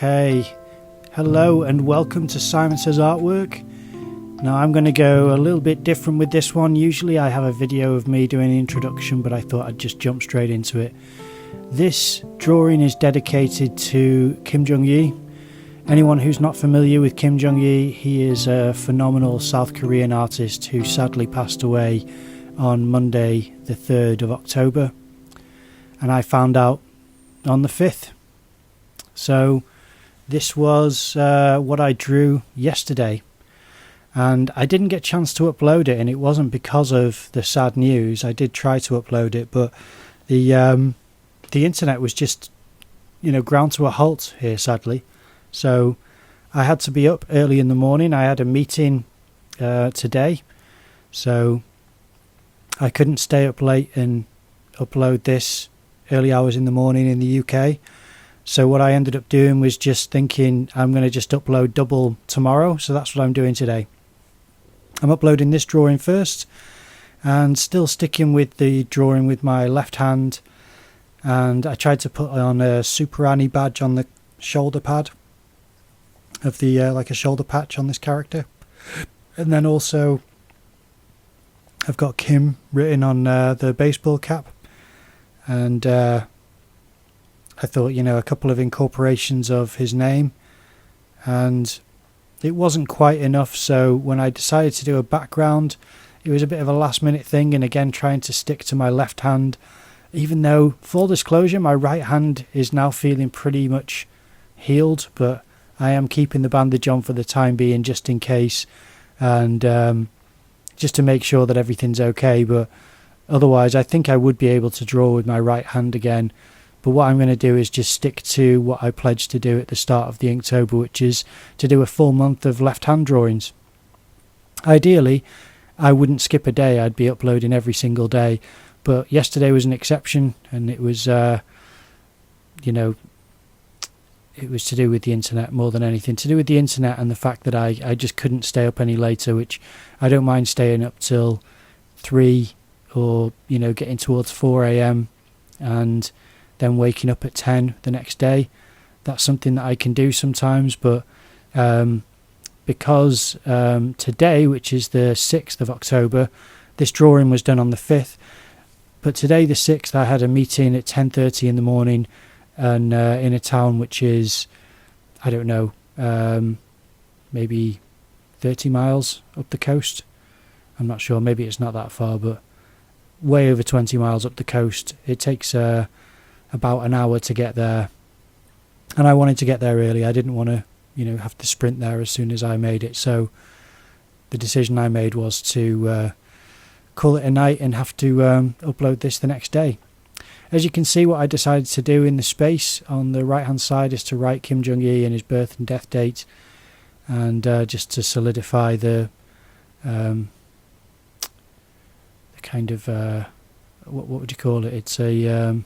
Okay, hello and welcome to Simon Says Artwork. Now I'm going to go a little bit different with this one. Usually I have a video of me doing an introduction, but I thought I'd just jump straight into it. This drawing is dedicated to Kim Jong-yi. Anyone who's not familiar with Kim Jong-yi, he is a phenomenal South Korean artist who sadly passed away on Monday the 3rd of October. And I found out on the 5th. So this was what I drew yesterday. And I didn't get a chance to upload it, and it wasn't because of the sad news. I did try to upload it, but the internet was just, ground to a halt here, sadly. So I had to be up early in the morning. I had a meeting today, so I couldn't stay up late and upload this early hours in the morning in the UK. So what I ended up doing was just thinking I'm going to just upload double tomorrow. So that's what I'm doing today. I'm uploading this drawing first and still sticking with the drawing with my left hand. And I tried to put on a Super Annie badge on the shoulder pad of the like a shoulder patch on this character. And then also I've got Kim written on the baseball cap. And I thought, a couple of incorporations of his name, and it wasn't quite enough. So when I decided to do a background, it was a bit of a last minute thing, and again trying to stick to my left hand, even though, full disclosure, my right hand is now feeling pretty much healed, but I am keeping the bandage on for the time being just in case, and just to make sure that everything's okay. But otherwise I think I would be able to draw with my right hand again. But what I'm going to do is just stick to what I pledged to do at the start of the Inktober, which is to do a full month of left-hand drawings. Ideally, I wouldn't skip a day. I'd be uploading every single day. But yesterday was an exception, and it was, it was to do with the internet more than anything. To do with the internet and the fact that I just couldn't stay up any later, which I don't mind staying up till 3 or, getting towards 4 a.m. and then waking up at 10 the next day. That's something that I can do sometimes, but because today, which is the 6th of October, this drawing was done on the 5th, but today the 6th I had a meeting at 10:30 in the morning, and in a town which is, I don't know, maybe 30 miles up the coast. I'm not sure, maybe it's not that far, but way over 20 miles up the coast. It takes about an hour to get there, and I wanted to get there early. I didn't want to have to sprint there as soon as I made it. So the decision I made was to call it a night and have to upload this the next day. As you can see, what I decided to do in the space on the right hand side is to write Kim Jong-yi and his birth and death date, and just to solidify the kind of what would you call it? It's a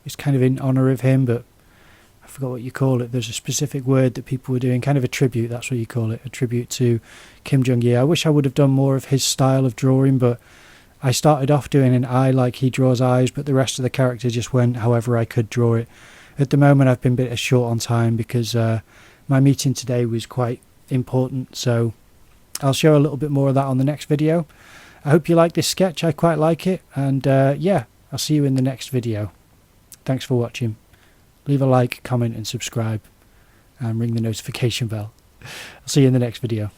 it's kind of in honor of him, but I forgot what you call it. There's a specific word that people were doing, kind of a tribute. That's what you call it, a tribute to Kim Jong-yi. I wish I would have done more of his style of drawing, but I started off doing an eye like he draws eyes, but the rest of the character just went however I could draw it. At the moment I've been a bit short on time because my meeting today was quite important, so I'll show a little bit more of that on the next video. I hope you like this sketch. I quite like it, and yeah, I'll see you in the next video. Thanks for watching. Leave a like, comment and subscribe, and ring the notification bell. I'll see you in the next video.